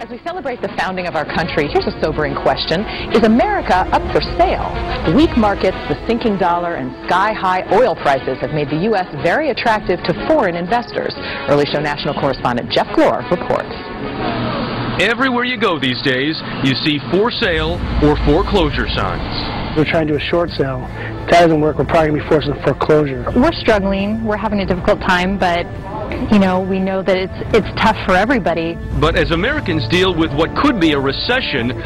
As we celebrate the founding of our country, here's a sobering question. Is America up for sale? Weak markets, the sinking dollar, and sky-high oil prices have made the U.S. very attractive to foreign investors. Early Show national correspondent Jeff Glor reports. Everywhere you go these days, you see for sale or foreclosure signs. We're trying to do a short sale. If that doesn't work, we're probably going to be forced to foreclosure. We're struggling. We're having a difficult time, but you know, we know that it's tough for everybody. But as Americans deal with what could be a recession,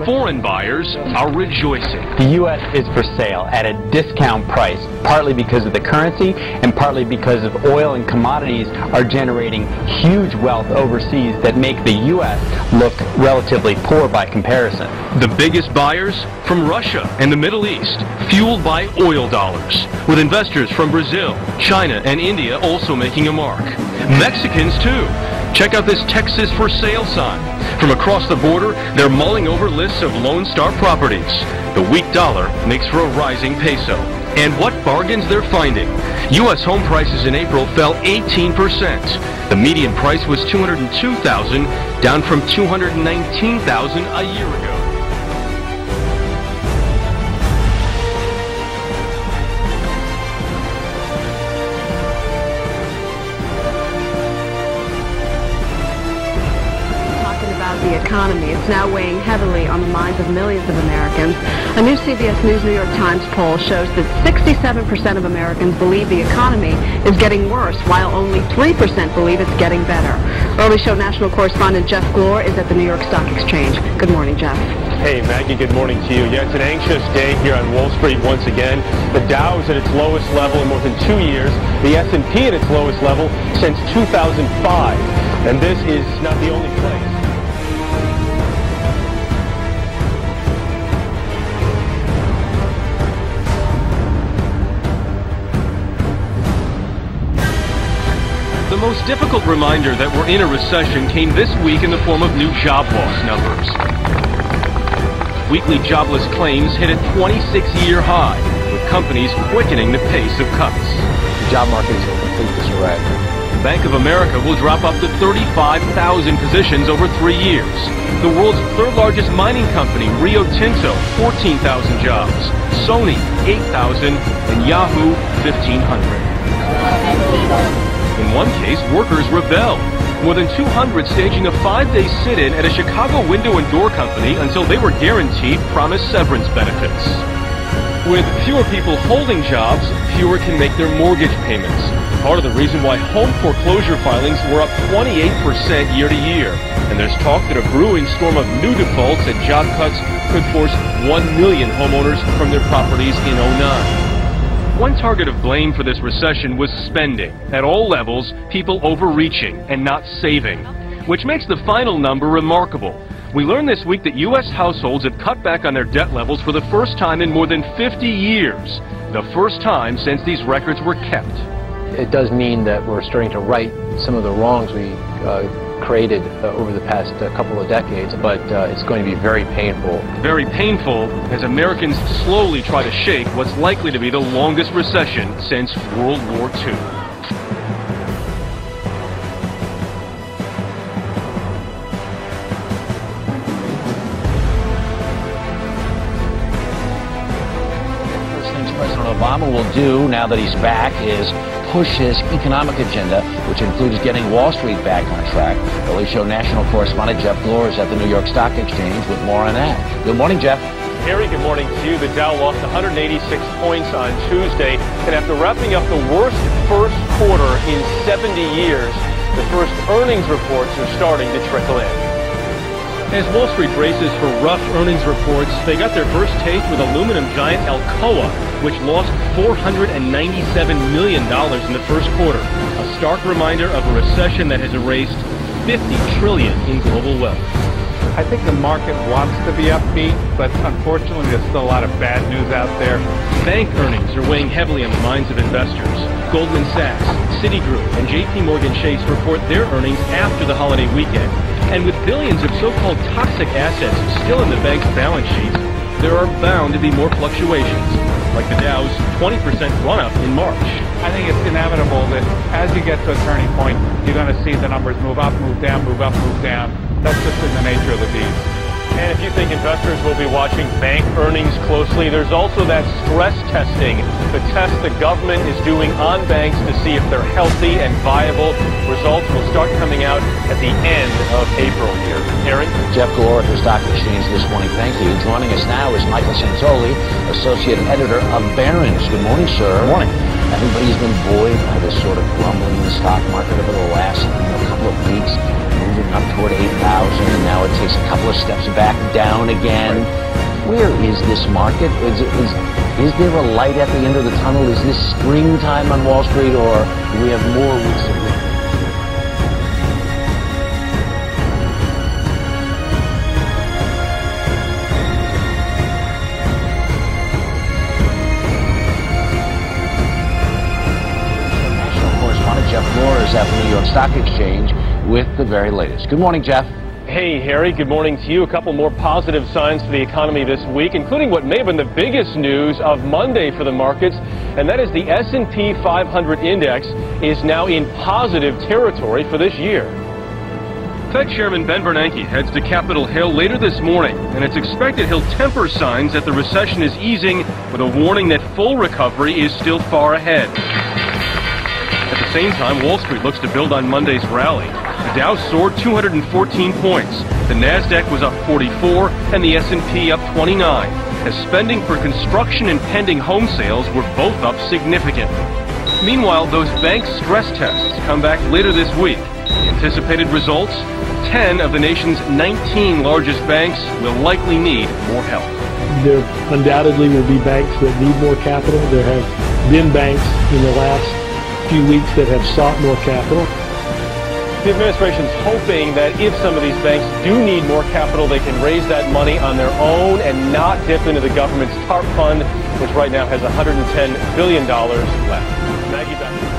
foreign buyers are rejoicing. The U.S. is for sale at a discount price, partly because of the currency and partly because of oil and commodities are generating huge wealth overseas that make the U.S. look relatively poor by comparison. The biggest buyers from Russia and the Middle East, fueled by oil dollars, with investors from Brazil, China, and India also making a mark. Mexicans too. Check out this Texas for sale sign. From across the border, they're mulling over lists of Lone Star properties. The weak dollar makes for a rising peso. And what bargains they're finding. U.S. home prices in April fell 18%. The median price was $202,000, down from $219,000 a year ago. The economy. It's now weighing heavily on the minds of millions of Americans. A new CBS News New York Times poll shows that 67% of Americans believe the economy is getting worse, while only 3% believe it's getting better. Early Show national correspondent Jeff Glor is at the New York Stock Exchange. Good morning, Jeff. Hey, Maggie, good morning to you. Yeah, it's an anxious day here on Wall Street once again. The Dow is at its lowest level in more than 2 years. The S&P at its lowest level since 2005. And this is not the only place. The most difficult reminder that we're in a recession came this week in the form of new job loss numbers. Weekly jobless claims hit a 26-year high, with companies quickening the pace of cuts. The job market is in complete disarray. Bank of America will drop up to 35,000 positions over 3 years. The world's third largest mining company, Rio Tinto, 14,000 jobs. Sony, 8,000, and Yahoo, 1,500. In one case, workers rebelled. More than 200 staging a 5-day sit-in at a Chicago window and door company until they were guaranteed promised severance benefits. With fewer people holding jobs, fewer can make their mortgage payments. Part of the reason why home foreclosure filings were up 28% year to year. And there's talk that a brewing storm of new defaults and job cuts could force 1 million homeowners from their properties in 2009. One target of blame for this recession was spending. At all levels, people overreaching and not saving, which makes the final number remarkable. We learned this week that U.S. households have cut back on their debt levels for the first time in more than 50 years. The first time since these records were kept. It does mean that we're starting to right some of the wrongs we created over the past couple of decades, but it's going to be very painful. Very painful as Americans slowly try to shake what's likely to be the longest recession since World War II. First things President Obama will do now that he's back is push his economic agenda, which includes getting Wall Street back on track. Early Show national correspondent Jeff Glor is at the New York Stock Exchange with more on that. Good morning, Jeff. Harry, good morning to you. The Dow lost 186 points on Tuesday, and after wrapping up the worst first quarter in 70 years, the first earnings reports are starting to trickle in. As Wall Street braces for rough earnings reports, they got their first taste with aluminum giant Alcoa, which lost $497 million in the first quarter. A stark reminder of a recession that has erased $50 trillion in global wealth. I think the market wants to be upbeat, but unfortunately there's still a lot of bad news out there. Bank earnings are weighing heavily on the minds of investors. Goldman Sachs, Citigroup, and JP Morgan Chase report their earnings after the holiday weekend. And with billions of so-called toxic assets still in the bank's balance sheets, there are bound to be more fluctuations, like the Dow's 20% run-up in March. I think it's inevitable that as you get to a turning point, you're going to see the numbers move up, move down, move up, move down. That's just in the nature of the beast. And if you think investors will be watching bank earnings closely, there's also that stress testing, the test the government is doing on banks to see if they're healthy and viable. Results will start coming out at the end of April here. Harry? Jeff Glor at the Stock Exchange this morning. Thank you. Joining us now is Michael Santoli, Associate Editor of Barron's. Good morning, sir. Good morning. Everybody's been buoyed by this sort of rumbling in the stock market over the last couple of weeks, moving up toward 8,000, and now it takes a couple of steps back down again. Where is this market? Is there a light at the end of the tunnel? Is this springtime on Wall Street, or do we have more weeks of winter? Jeff Glor is at the New York Stock Exchange with the very latest. Good morning, Jeff. Hey, Harry. Good morning to you. A couple more positive signs for the economy this week, including what may have been the biggest news of Monday for the markets, and that is the S&P 500 index is now in positive territory for this year. Fed Chairman Ben Bernanke heads to Capitol Hill later this morning, and it's expected he'll temper signs that the recession is easing with a warning that full recovery is still far ahead. At the same time, Wall Street looks to build on Monday's rally. The Dow soared 214 points. The Nasdaq was up 44 and the S&P up 29, as spending for construction and pending home sales were both up significantly. Meanwhile, those bank stress tests come back later this week. The anticipated results, 10 of the nation's 19 largest banks will likely need more help. There undoubtedly will be banks that need more capital. There have been banks in the last few weeks that have sought more capital. The administration's hoping that if some of these banks do need more capital, they can raise that money on their own and not dip into the government's TARP fund, which right now has $110 billion left. Maggie, back.